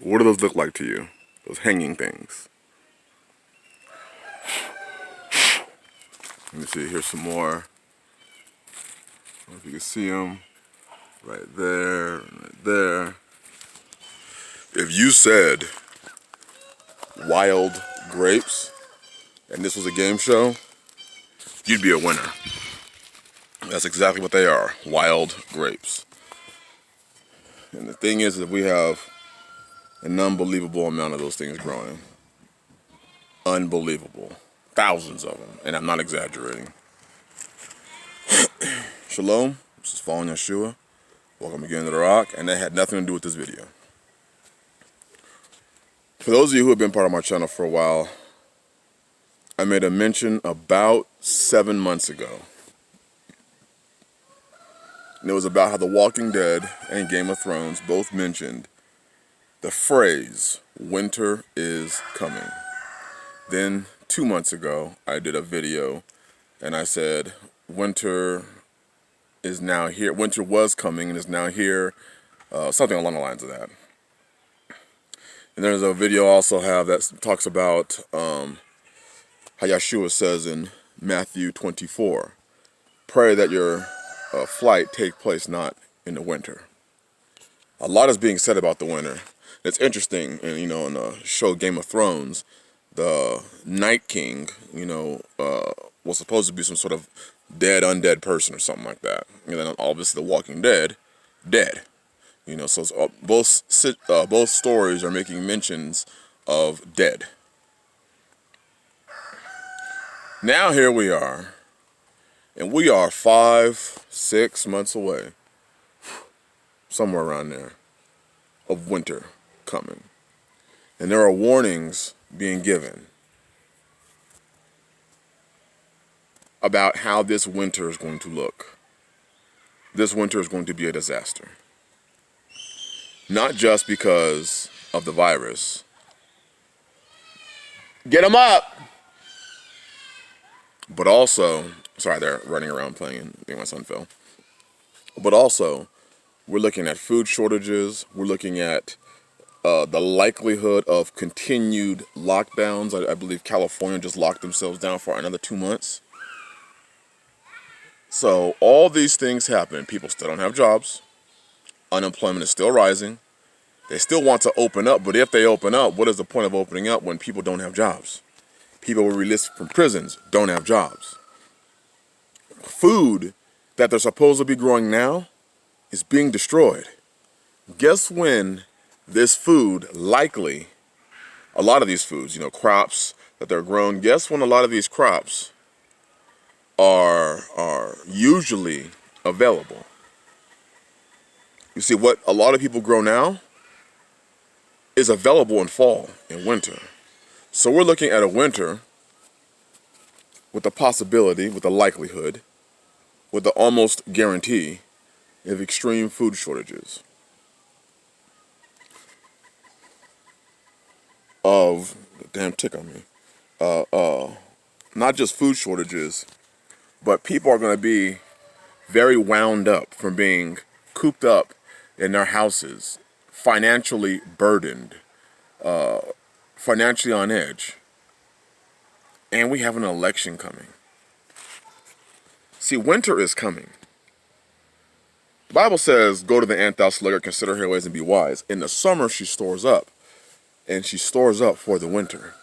What do those look like to you? Those hanging things. Let me see, here's some more. I don't know if you can see them. Right there, right there. If you said wild grapes and this was a game show, you'd be a winner. That's exactly what they are, wild grapes. And the thing is that we have an unbelievable amount of those things growing. Unbelievable. Thousands of them, and I'm not exaggerating. Shalom, this is Fallen Yeshua. Welcome again to The Rock, and that had nothing to do with this video. For those of you who have been part of my channel for a while, I made a mention about 7 months ago. And it was about how The Walking Dead and Game of Thrones both mentioned the phrase, winter is coming. Then 2 months ago, I did a video and I said, winter is now here. Winter was coming and is now here. Something along the lines of that. And there's a video I also have that talks about how Yeshua says in Matthew 24, pray that your flight take place not in the winter. A lot is being said about the winter. It's interesting, and in the show Game of Thrones, the Night King, was supposed to be some sort of dead, undead person or something like that. And then obviously The Walking Dead, dead. So both stories are making mentions of dead. Now here we are, and we are 5-6 months away, somewhere around there, of winter coming. And there are warnings being given about how this winter is going to look. This winter is going to be a disaster. Not just because of the virus. Get them up! But also, sorry, they're running around playing. I think my son fell. But also, we're looking at food shortages. We're looking at the likelihood of continued lockdowns. I believe California just locked themselves down for another 2 months. So all these things happen. People still don't have jobs. Unemployment is still rising. They still want to open up, but if they open up, what is the point of opening up when people don't have jobs? People were released from prisons, don't have jobs. Food that they're supposed to be growing now is being destroyed. Guess when this food, likely, a lot of these foods, crops that they're grown, guess when a lot of these crops are usually available? You see, what a lot of people grow now is available in fall and winter. So we're looking at a winter with the possibility, with the likelihood, with the almost guarantee of extreme food shortages. Of, damn tick on me, not just food shortages, but people are going to be very wound up from being cooped up in their houses, financially burdened, financially on edge. And we have an election coming. See, winter is coming. The Bible says, go to the ant, thou sluggard, consider her ways and be wise. In the summer, she stores up, and she stores up for the winter.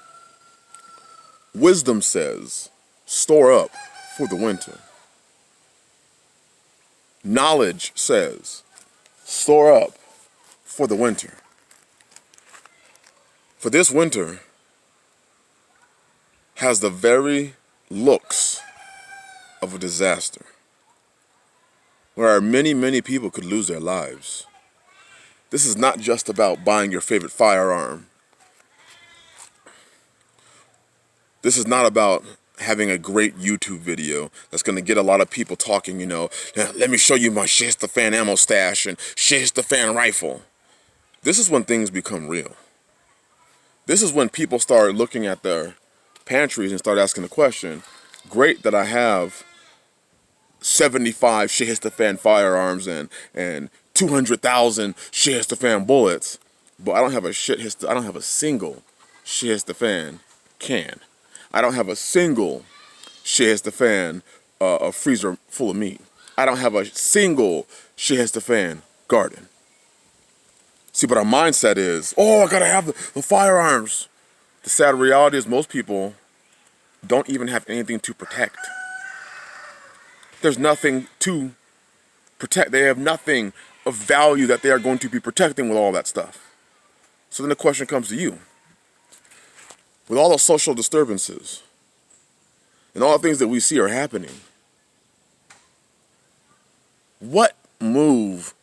Wisdom says, store up for the winter. Knowledge says, store up for the winter. For this winter has the very looks of a disaster, where many, many people could lose their lives. This is not just about buying your favorite firearm. This is not about having a great YouTube video that's going to get a lot of people talking, let me show you my shit-the-fan ammo stash and shit-the-fan rifle. This is when things become real. This is when people start looking at their pantries and start asking the question, great that I have 75 shit-the-fan firearms and 200,000 shit-the-fan bullets, but I don't have I don't have a single shit hits the fan can. I don't have a single shit hits the fan a freezer full of meat. I don't have a single shit hits the fan garden. See, but our mindset is, oh, I gotta have the firearms. The sad reality is most people don't even have anything to protect. There's nothing to protect. They have nothing of value that they are going to be protecting with all that stuff. So then the question comes to you. With all the social disturbances and all the things that we see are happening, what move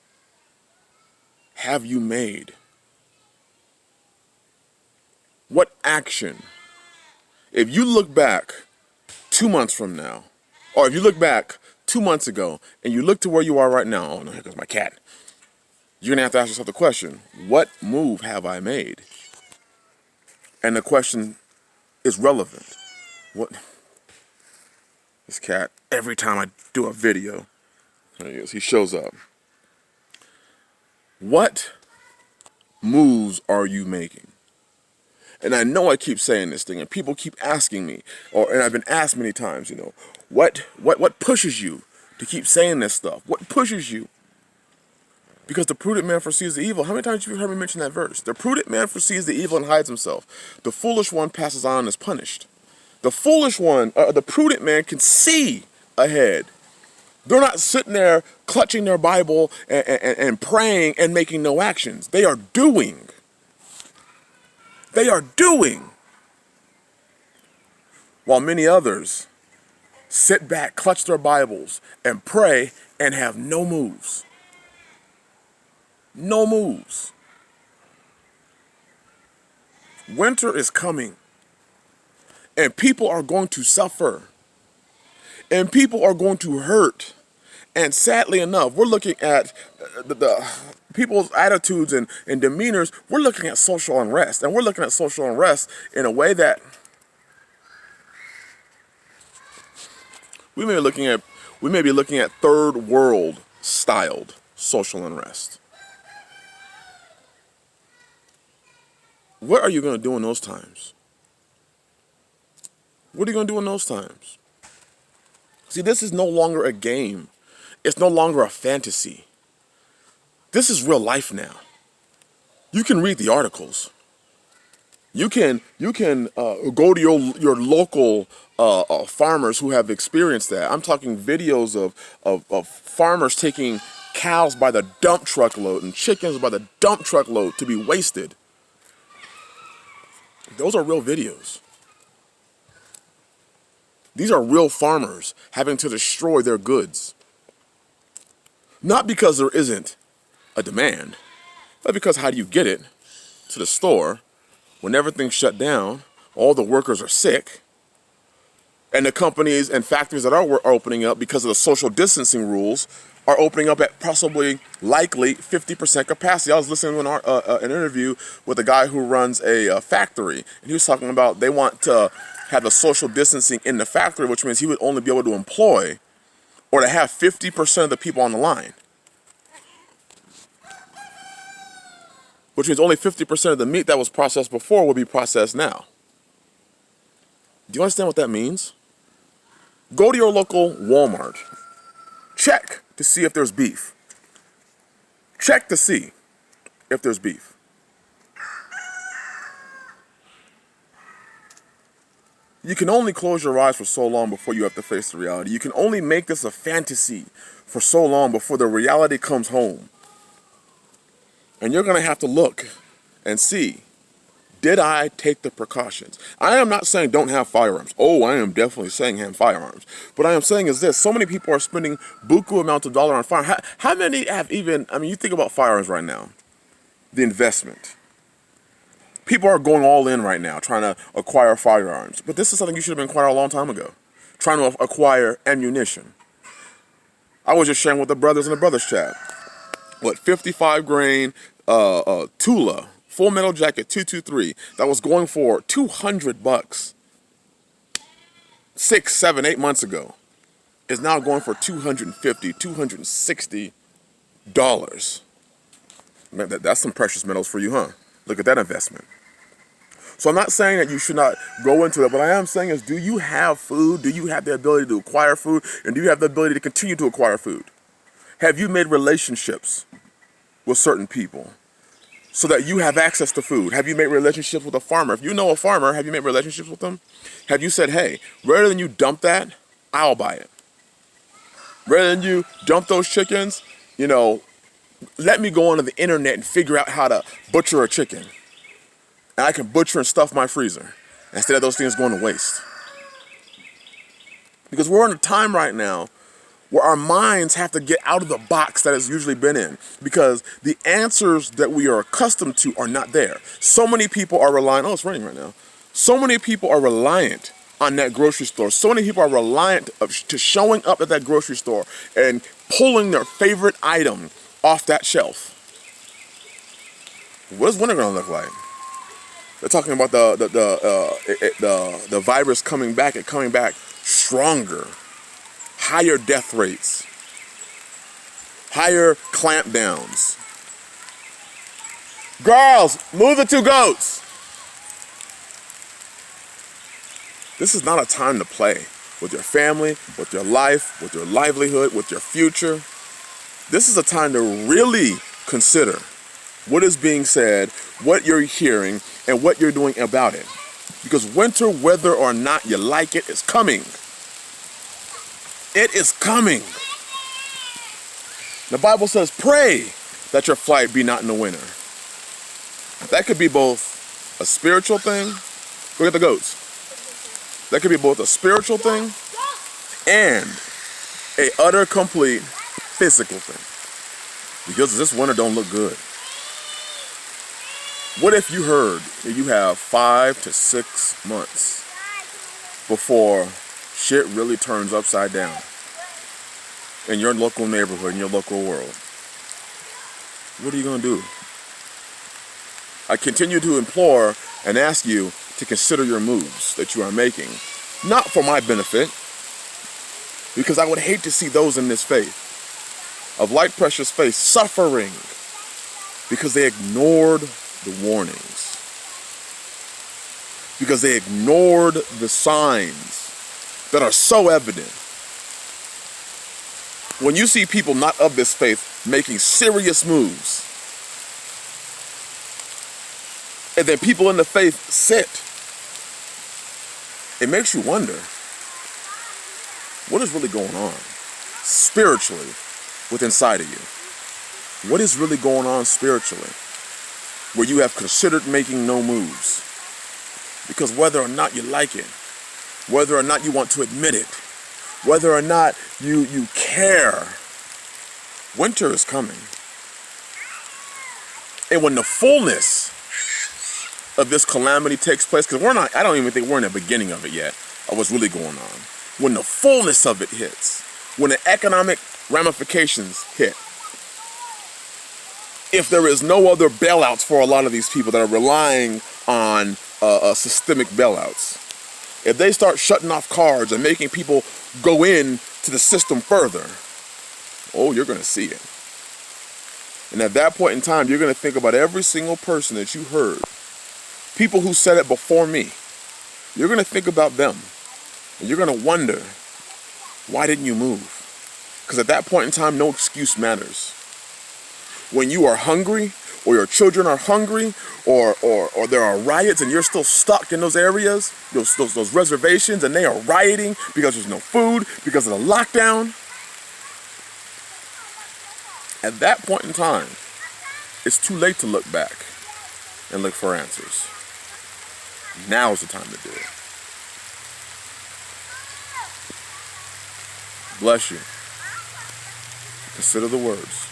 have you made? What action? If you look back 2 months from now, or if you look back 2 months ago and you look to where you are right now, oh no, here goes my cat. You're gonna have to ask yourself the question, what move have I made? And the question is relevant. What? This cat, every time I do a video, there he is, he shows up. What moves are you making? And I know I keep saying this thing, and people keep asking me, and I've been asked many times, what pushes you to keep saying this stuff? What pushes you? Because the prudent man foresees the evil. How many times have you heard me mention that verse? The prudent man foresees the evil and hides himself. The foolish one passes on and is punished. The foolish one, the prudent man can see ahead. They're not sitting there clutching their Bible and praying and making no actions. They are doing. They are doing. While many others sit back, clutch their Bibles, and pray and have no moves. No moves. Winter is coming, and people are going to suffer, and people are going to hurt. And sadly enough, we're looking at the people's attitudes and demeanors. We're looking at social unrest, and we're looking at social unrest in a way that we may be looking at third world styled social unrest. What are you going to do in those times? What are you going to do in those times? See, this is no longer a game. It's no longer a fantasy. This is real life now. You can read the articles. You can go to your local farmers who have experienced that. I'm talking videos of farmers taking cows by the dump truckload and chickens by the dump truckload to be wasted. Those are real videos. These are real farmers having to destroy their goods. Not because there isn't a demand, but because how do you get it to the store when everything's shut down, all the workers are sick, and the companies and factories that are opening up because of the social distancing rules are opening up at possibly, likely 50% capacity. I was listening to an interview with a guy who runs a factory, and he was talking about they want to have the social distancing in the factory, which means he would only be able to employ or to have 50% of the people on the line. Which means only 50% of the meat that was processed before will be processed now. Do you understand what that means? Go to your local Walmart. Check to see if there's beef. Check to see if there's beef. You can only close your eyes for so long before you have to face the reality. You can only make this a fantasy for so long before the reality comes home. And you're going to have to look and see, did I take the precautions? I am not saying don't have firearms. Oh, I am definitely saying have firearms. What I am saying is this. So many people are spending buku amounts of dollars on firearms. How many have even, you think about firearms right now. The investment. People are going all in right now trying to acquire firearms. But this is something you should have been acquired a long time ago. Trying to acquire ammunition. I was just sharing with the brothers in the brothers chat. 55 grain Tula, full metal jacket 223, that was going for $200 6, 7, 8 months ago, is now going for $250, $260. Man, that's some precious metals for you, huh? Look at that investment. So I'm not saying that you should not go into it. What I am saying is, do you have food? Do you have the ability to acquire food? And do you have the ability to continue to acquire food? Have you made relationships with certain people so that you have access to food? Have you made relationships with a farmer? If you know a farmer, have you made relationships with them? Have you said, hey, rather than you dump that, I'll buy it. Rather than you dump those chickens, let me go onto the internet and figure out how to butcher a chicken. And I can butcher and stuff my freezer instead of those things going to waste. Because we're in a time right now where our minds have to get out of the box that it's usually been in, because the answers that we are accustomed to are not there. So many people are relying, oh, it's raining right now. So many people are reliant on that grocery store. So many people are reliant to showing up at that grocery store and pulling their favorite item off that shelf. What is winter going to look like? They're talking about the virus coming back and coming back stronger, higher death rates, higher clampdowns. Girls, move the 2 goats. This is not a time to play with your family, with your life, with your livelihood, with your future. This is a time to really consider what is being said, what you're hearing, and what you're doing about it. Because winter, whether or not you like it, is coming. It is coming. The Bible says, pray that your flight be not in the winter. That could be both a spiritual thing. Look at the goats. That could be both a spiritual thing and a utter, complete physical thing. Because this winter don't look good. What if you heard that you have 5 to 6 months before shit really turns upside down in your local neighborhood, in your local world? What are you going to do? I continue to implore and ask you to consider your moves that you are making, not for my benefit, because I would hate to see those in this faith, of light, precious faith, suffering because they ignored the warnings, because they ignored the signs that are so evident. When you see people not of this faith making serious moves, and then people in the faith sit, it makes you wonder, what is really going on spiritually within inside of you? What is really going on spiritually where you have considered making no moves? Because whether or not you like it, whether or not you want to admit it, whether or not you care, winter is coming. And when the fullness of this calamity takes place, because I don't even think we're in the beginning of it yet, of what's really going on. When the fullness of it hits, when the economic ramifications hit, if there is no other bailouts for a lot of these people that are relying on systemic bailouts, if they start shutting off cards and making people go in to the system further, oh, you're going to see it. And at that point in time, you're going to think about every single person that you heard, people who said it before me. You're going to think about them. And you're going to wonder, why didn't you move? Because at that point in time, no excuse matters. When you are hungry, or your children are hungry, or there are riots and you're still stuck in those areas, those reservations, and they are rioting because there's no food, because of the lockdown. At that point in time, it's too late to look back and look for answers. Now's the time to do it. Bless you. Consider the words.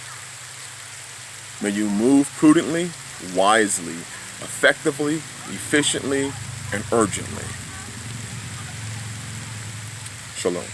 May you move prudently, wisely, effectively, efficiently, and urgently. Shalom.